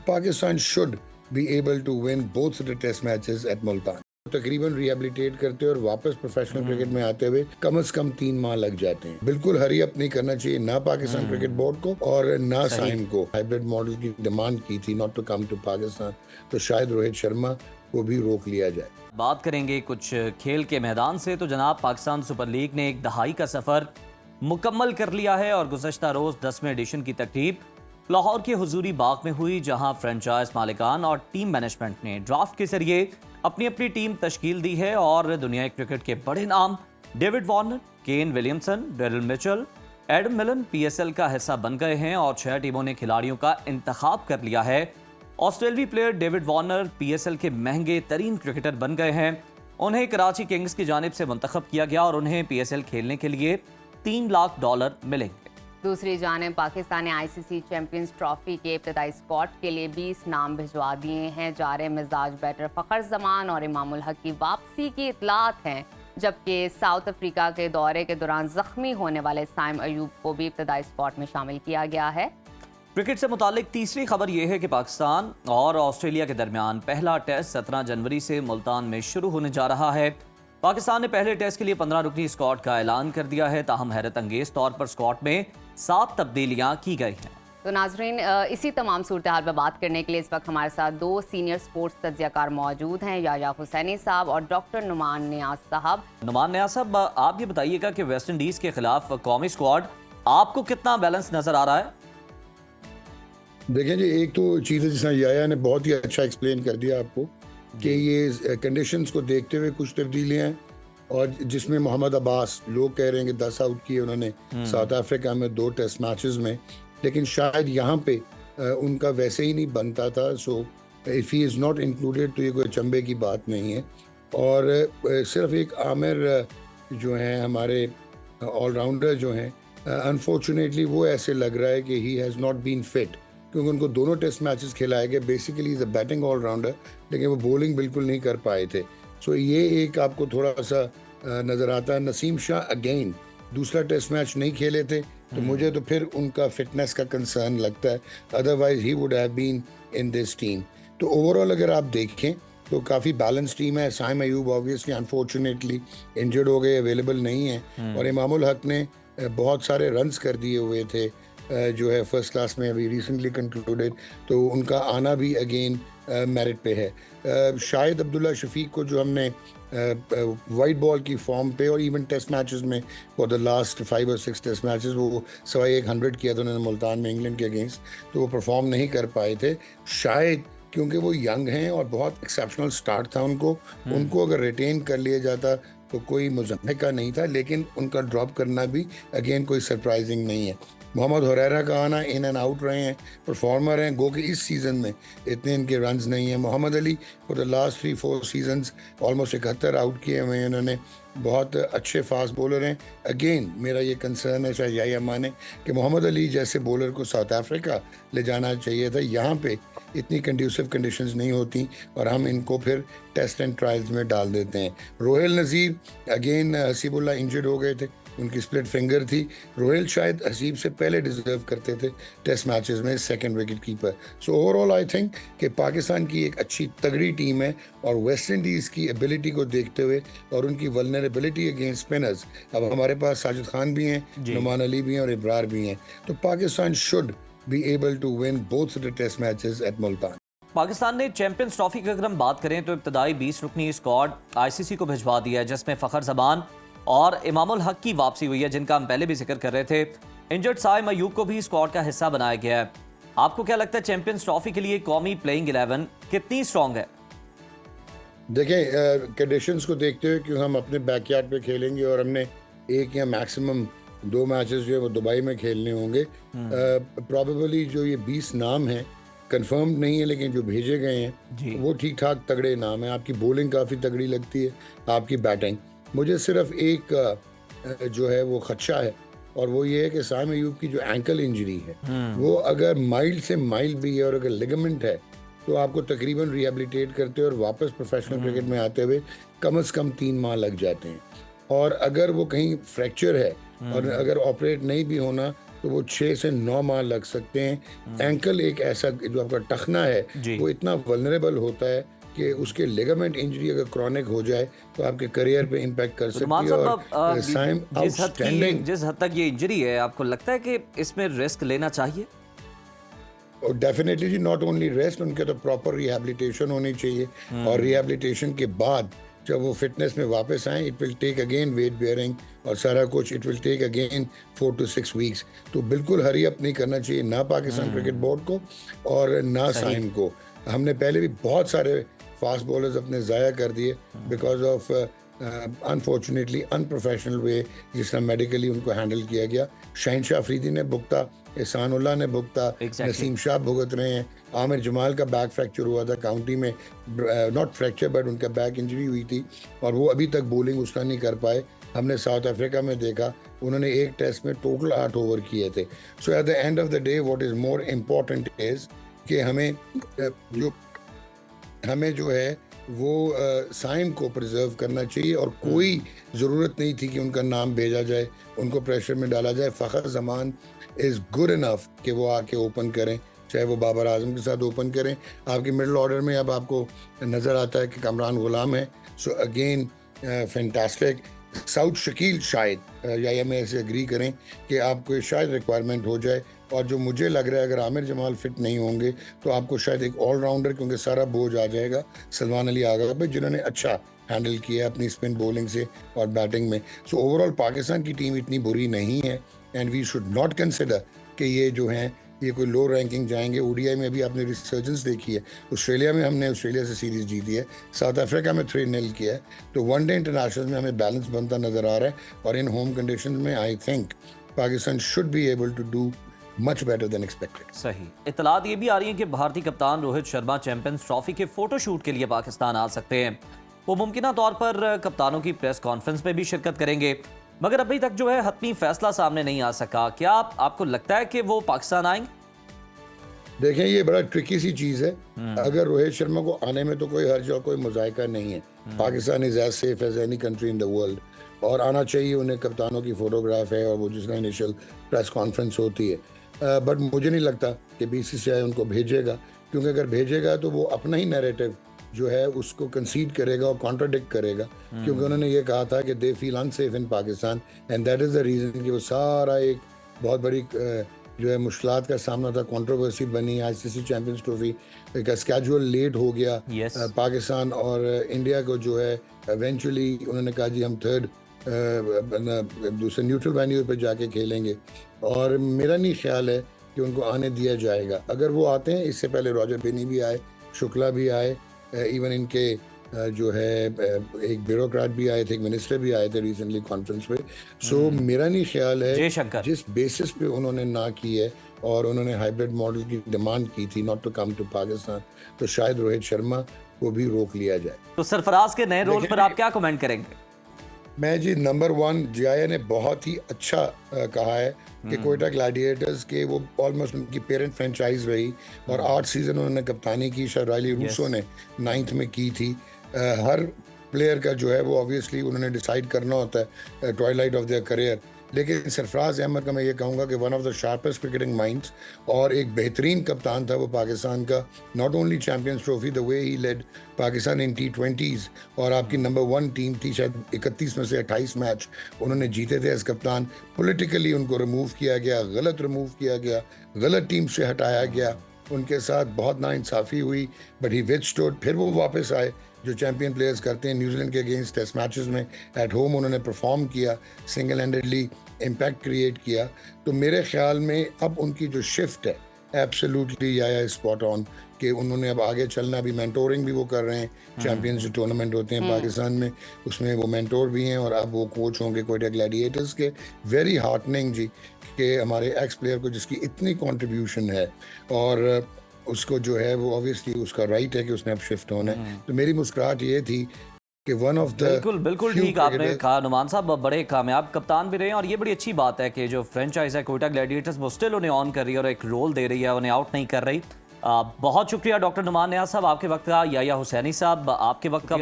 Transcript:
Pakistan should be able to win both the test matches at Multan. तकरीबन rehabilitate करते हैं और वापस प्रोफेशनल क्रिकेट में आते हुए कम से कम 3 माह लग जाते हैं। बिल्कुल हरी अप नहीं करना चाहिए ना पाकिस्तान क्रिकेट बोर्ड को और ना साइम को। हाइब्रिड मॉडल की डिमांड की थी not to come to Pakistan, तो शायद रोहित शर्मा को भी रोक लिया जाए। बात करेंगे कुछ खेल के मैदान से, तो जनाब पाकिस्तान सुपर लीग ने एक दहाई का सफर मुकम्मल कर लिया है और गुज़श्ता रोज 10वें एडिशन की तकरीब लाहौर के हुजूरी बाग में हुई, जहां फ्रेंचाइज मालिकान और टीम मैनेजमेंट ने ड्राफ्ट के जरिए अपनी अपनी टीम तश्कील दी है और दुनिया क्रिकेट के बड़े नाम David Warner, Kane Williamson, Daryl Mitchell, Adam Milne PSL का हिस्सा बन गए हैं और 6 टीमों ने खिलाड़ियों का इंतखाब कर लिया है। ऑस्ट्रेलवी प्लेयर डेविड वार्नर PSL के महंगे तरीन क्रिकेटर बन गए हैं। उन्हें कराची किंग्स की जानिब से मुंतखब किया गया और उन्हें PSL खेलने के लिए $3 लाख मिलेंगे। दूसरी जानिब पाकिस्तान ने ICC चैंपियंस ट्रॉफी के इब्तदाई स्पॉट के लिए 20 नाम भिजवा दिए हैं। जारे मिजाज बैटर फ़खर जमान और इमामुल हक की वापसी की इतलात हैं, जबकि साउथ अफ्रीका के दौरे के दौरान जख्मी होने वाले साइम अयूब को भी इब्तदाई स्पॉट में शामिल किया गया है। क्रिकेट से मुतालिक तीसरी खबर यह है कि पाकिस्तान और ऑस्ट्रेलिया के दरमियान पहला टेस्ट 17 जनवरी से मुल्तान में शुरू होने जा रहा है। पाकिस्तान ने पहले टेस्ट के लिए 15 रुकनी स्क्वाड का ऐलान कर दिया है, ताहम हैरत अंगेज तौर पर स्क्वाड में 7 तब्दीलियां की गई हैं। तो नाजरीन, इसी तमाम सूरत हाल पर बात करने के लिए इस वक्त हमारे साथ 2 सीनियर स्पोर्ट्स तज्जियाकार मौजूद हैं, याया हुसैनी साहब और डॉक्टर नुमान नियाज साहब। नुमान नियाज साहब, आप ये बताइएगा कि वेस्ट इंडीज के खिलाफ कौमी स्क्वाड आपको कितना बैलेंस नजर आ रहा है? देखें जी, एक तो चीज़ है जिसमें याया ने बहुत ही अच्छा एक्सप्लेन कर दिया आपको कि ये कंडीशंस को देखते हुए कुछ तब्दीलियां हैं, और जिसमें मोहम्मद अब्बास लोग कह रहे हैं कि 10 आउट किए उन्होंने साउथ अफ्रीका में 2 टेस्ट मैचेस में, लेकिन शायद यहाँ पे उनका वैसे ही नहीं बनता था। So if he is not included तो ये कोई अचंभे की बात नहीं है। और सिर्फ एक आमिर जो हैं हमारे ऑलराउंडर जो हैं, अनफॉर्चुनेटली वो ऐसे लग रहा है कि he has not been fit, क्योंकि उनको दोनों टेस्ट मैचेस खिलाए गए। Basically is a batting allrounder, लेकिन वो बॉलिंग बिल्कुल नहीं कर पाए थे। सो ये एक आपको थोड़ा सा नज़र आता है। नसीम शाह अगेन दूसरा टेस्ट मैच नहीं खेले थे, तो मुझे तो फिर उनका फिटनेस का कंसर्न लगता है, otherwise he would have been in this team. तो ओवरऑल अगर आप देखें तो काफ़ी बैलेंस टीम है। Saim Ayub obviously unfortunately injured हो गए, अवेलेबल नहीं है, और इमामुल हक ने बहुत सारे रन्स कर दिए हुए थे जो है फर्स्ट क्लास में अभी रिसेंटली कंक्लूडेड, तो उनका आना भी अगेन मेरिट पे है। शाहिद अब्दुल्ला शफीक को जो हमने वाइट बॉल की फॉर्म पे और इवन टेस्ट मैचेस में फॉर द लास्ट 5 और 6 टेस्ट मैचेस वो 100 किया था उन्होंने मुल्तान में इंग्लैंड के अगेंस्ट, तो वो परफॉर्म नहीं कर पाए थे। शायद क्योंकि वो यंग हैं और बहुत एक्सेप्शनल स्टार्ट था उनको अगर रिटेन कर लिया जाता तो कोई मुज़म्मिका नहीं था, लेकिन उनका ड्रॉप करना भी अगेन कोई सरप्राइजिंग नहीं है। मोहम्मद हुरैरा का आना, इन एंड आउट रहे हैं, परफॉर्मर हैं, गो कि इस सीज़न में इतने इनके रन्स नहीं हैं। Mohammad Ali for the last 3-4 seasons almost 71 out किए हुए हैं उन्होंने, बहुत अच्छे फास्ट बॉलर हैं। अगेन मेरा ये कंसर्न है, शायद यही माने कि मोहम्मद अली जैसे बॉलर को साउथ अफ्रीका ले जाना चाहिए था। यहाँ पे इतनी कंड्यूसिव कंडीशंस नहीं होती और हम इनको फिर टेस्ट एंड ट्रायल्स में डाल देते हैं। रोहेल नज़ीर अगेन, हसीबुल्ला इंजर्ड हो गए थे, उनकी स्प्लिट फिंगर थी। रोहेल शायद हसीब से पहले डिजर्व करते थे टेस्ट मैचेस में second wicket keeper. So overall I think कि पाकिस्तान की एक अच्छी तगड़ी टीम है, और वेस्ट इंडीज़ की एबिलिटी को देखते हुए और उनकी वल्नरेबिलिटी अगेंस्ट स्पिनर्स, अब हमारे पास साजिद खान भी हैं, नुमान अली भी हैं और इब्रार भी हैं, तो Pakistan should be able to win both the test matches at Multan. Pakistan ने चैंपियंस ट्रॉफी की अगर हम बात करें तो इब्तदाई 20 रुकनी स्क्वाड ICC को भिजवा दिया है, जिसमें फ़खर जमान और इमामुल हक की वापसी हुई है, जिनका हम पहले भी जिक्र कर रहे थे। इंजर्ड साइम अयूब को भी स्क्वाड का हिस्सा बनाया गया है। आपको क्या लगता है चैंपियंस ट्रॉफी के लिए कौमी प्लेइंग 11 कितनी स्ट्रॉन्ग है? देखें, कंडीशंस को देखते हुए कि हम अपने बैकयार्ड पे खेलेंगे और हमने एक या मैक्सिमम 2 मैचेस जो है वो दुबई में खेलने होंगे। प्रॉबेबली जो ये 20 नाम हैं कंफर्म नहीं है, लेकिन जो भेजे गए हैं वो ठीक ठाक तगड़े नाम हैं। आपकी बॉलिंग काफ़ी तगड़ी लगती है, आपकी बैटिंग। मुझे सिर्फ एक जो है वो खदशा है, और वो ये है कि साइम अयूब की जो एंकल इंजरी है वो अगर माइल्ड से माइल्ड भी है और अगर लिगामेंट है तो आपको तकरीबन रिहेबिलिटेट करते और वापस प्रोफेशनल क्रिकेट में आते हुए कम से कम 3 माह लग जाते हैं। और अगर वो कहीं फ्रैक्चर है और अगर ऑपरेट नहीं भी होना तो वो 6 से 9 माह लग सकते हैं। एंकल एक ऐसा जो आपका टखना है जी। वो इतना वल्नरेबल होता है कि उसके लिगामेंट इंजरी अगर क्रॉनिक हो जाए तो आपके करियर पे इम्पैक्ट कर तो सकती नुमान है। साहब, और अब साइम आउटस्टैंडिंग जिस हद तक ये इंजरी है, आपको लगता है कि इसमें रिस्क लेना चाहिए? और डेफिनेटली जी, नॉट ओनली रेस्ट, उनके तो प्रॉपर रिहैबिलिटेशन होनी चाहिए। और रिहैबिलिटेशन के बाद जब वो फिटनेस में वापस आए, it will take again weight bearing और सारा कुछ, it will take again 4 to 6 weeks. तो बिल्कुल हरी अप नहीं करना चाहिए ना पाकिस्तान क्रिकेट बोर्ड को और ना सही। साइम को। हमने पहले भी बहुत सारे फास्ट बॉलर्स अपने ज़ाया कर दिए बिकॉज ऑफ अनफॉर्चुनेटली अनप्रोफेशनल वे जिस तरह मेडिकली उनको हैंडल किया गया। शहनशाह अफरीदी ने भुगता, एहसानुल्लाह ने भुगता, Exactly. नसीम शाह भुगत रहे हैं। आमिर जमाल का बैक फ्रैक्चर हुआ था काउंटी में, नॉट फ्रैक्चर बट उनका बैक इंजरी हुई थी और वो अभी तक बॉलिंग उसका नहीं कर पाए। हमने साउथ अफ्रीका में देखा, उन्होंने एक टेस्ट में टोटल 8 ओवर किए थे। So at the end of the day what is more important is कि हमें जो है वो साइम को प्रिजर्व करना चाहिए और कोई ज़रूरत नहीं थी कि उनका नाम भेजा जाए, उनको प्रेशर में डाला जाए। Fakhar Zaman is good enough कि वो आके ओपन करें, चाहे वो बाबर आजम के साथ ओपन करें। आपकी मिडिल ऑर्डर में अब आपको नज़र आता है कि कमरान गुलाम है, so again fantastic. South Shakeel शायद या मैं ऐसे एग्री करें कि आपको शायद रिक्वायरमेंट हो जाए। और जो मुझे लग रहा है अगर आमिर जमाल फिट नहीं होंगे तो आपको शायद एक ऑलराउंडर, क्योंकि सारा बोझ आ जाएगा सलमान अली आगा पे, जिन्होंने अच्छा हैंडल किया है अपनी स्पिन बॉलिंग से और बैटिंग में। सो ओवरऑल पाकिस्तान की टीम इतनी बुरी नहीं है and we should not consider कि ये जो हैं ये कोई लो रैंकिंग जाएंगे। ओडीआई में भी आपने रिसर्जेंस देखी है, ऑस्ट्रेलिया में हमने ऑस्ट्रेलिया से सीरीज जीती है, साउथ अफ्रीका में 3-0 किया है। तो वनडे इंटरनेशनल में हमें बैलेंस बनता नजर आ रहा है और इन होम कंडीशन में I think Pakistan should be able to do much better than expected. सही। इत्तलात ये भी आ रही है कि भारतीय कप्तान रोहित शर्मा चैंपियंस ट्रॉफी के फोटोशूट के लिए पाकिस्तान आ सकते हैं। वो मुमकिना तौर पर कप्तानों की प्रेस कॉन्फ्रेंस में भी शिरकत करेंगे, मगर अभी तक जो है हतमी फैसला सामने नहीं आ सका। क्या आपको लगता है कि वो पाकिस्तान आएंगे? देखें, ये बड़ा ट्रिकी सी चीज़ है। अगर रोहित शर्मा को आने में तो कोई हर्ज और कोई मुज़ायका नहीं है। Pakistan is as safe as any country in the world और आना चाहिए। उन्हें कप्तानों की फ़ोटोग्राफ है और वो जिसमें इनिशियल प्रेस कॉन्फ्रेंस होती है। बट मुझे नहीं लगता कि बीसीसीआई उनको भेजेगा, क्योंकि अगर भेजेगा तो वो अपना ही नैरेटिव जो है उसको कंसीड करेगा और कॉन्ट्राडिक्ट करेगा, क्योंकि उन्होंने ये कहा था कि they feel unsafe in Pakistan and that is the reason कि वो सारा एक बहुत बड़ी जो है मुश्किलात का सामना था, कंट्रोवर्सी बनी। आईसीसी चैंपियंस ट्रॉफी का स्केड्यूल लेट हो गया। Yes. पाकिस्तान और इंडिया को जो है इवेंचुअली उन्होंने कहा जी हम थर्ड दूसरे न्यूट्रल वेन्यू पे जाके खेलेंगे और मेरा नहीं ख्याल है कि उनको आने दिया जाएगा। अगर वो आते हैं, इससे पहले रॉजर बेनी भी आए, शुक्ला भी आए, इवन इनके जो है एक ब्यूरोक्रेट भी आए थे, एक मिनिस्टर भी आए थे रिसेंटली कॉन्फ्रेंस पे। सो मेरा नहीं ख्याल है जयशंकर। जिस बेसिस पे उन्होंने ना की है और उन्होंने हाइब्रिड मॉडल की डिमांड की थी not to come to Pakistan, तो शायद रोहित शर्मा को भी रोक लिया जाए। तो सरफराज के नए रोल पर आप क्या कमेंट करेंगे? मैं जी नंबर 1 जिया ने बहुत ही अच्छा कहा है कि कोयटा ग्लैडिएटर्स के वो ऑलमोस्ट उनकी पेरेंट फ्रेंचाइज रही और 8 सीजन उन्होंने कप्तानी की। शराली रूसो ने 9th में की थी। हर प्लेयर का जो है वो ऑब्वियसली उन्होंने डिसाइड करना होता है ट्वाइलाइट ऑफ देयर करियर, लेकिन सरफराज अहमद का मैं ये कहूँगा कि one of the sharpest cricketing minds और एक बेहतरीन कप्तान था वो पाकिस्तान का। Not only champions trophy, the way he led Pakistan in T20s और आपकी नंबर 1 टीम थी, शायद 31 में से 28 मैच उन्होंने जीते थे एज कप्तान। पॉलिटिकली उनको रिमूव किया गया, गलत रिमूव किया गया, गलत टीम से हटाया गया, उनके साथ बहुत नाइंसाफ़ी हुई, बट ही विथस्टूड। फिर वो वापस आए जो चैंपियन प्लेयर्स करते हैं। न्यूजीलैंड के अगेंस्ट टेस्ट मैचेस में एट होम उन्होंने परफॉर्म किया, सिंगल हैंडेडली इम्पैक्ट क्रिएट किया। तो मेरे ख्याल में अब उनकी जो शिफ्ट है एब्सोल्युटली या स्पॉट ऑन कि उन्होंने अब आगे चलना, भी मेंटोरिंग भी वो कर रहे हैं। चैंपियंस जो टूर्नामेंट होते हैं पाकिस्तान में उसमें वो मेंटोर भी हैं और अब वो कोच होंगे कोयटा ग्लैडिएटर्स के। वेरी हार्टनिंग जी कि हमारे एक्स प्लेयर को जिसकी इतनी कंट्रीब्यूशन है और उसको जो है वो ऑब्वियसली उसका राइट है कि उसने अब शिफ्ट होना है। तो मेरी मुस्कुराहट ये थी कि वन ऑफ द बिल्कुल ठीक आपने कहा नुमान साहब, बड़े कामयाब कप्तान भी रहे हैं और ये बड़ी अच्छी बात है कि जो फ्रेंचाइज है कोयटा ग्लैडिएटर्स वो स्टिल उन्हें ऑन कर रही है और एक रोल दे रही है, उन्हें आउट नहीं कर रही। बहुत शुक्रिया डॉक्टर नुमान नियाज़ साहब आपके वक्त का, याया हुसैनी साहब आपके वक्त का।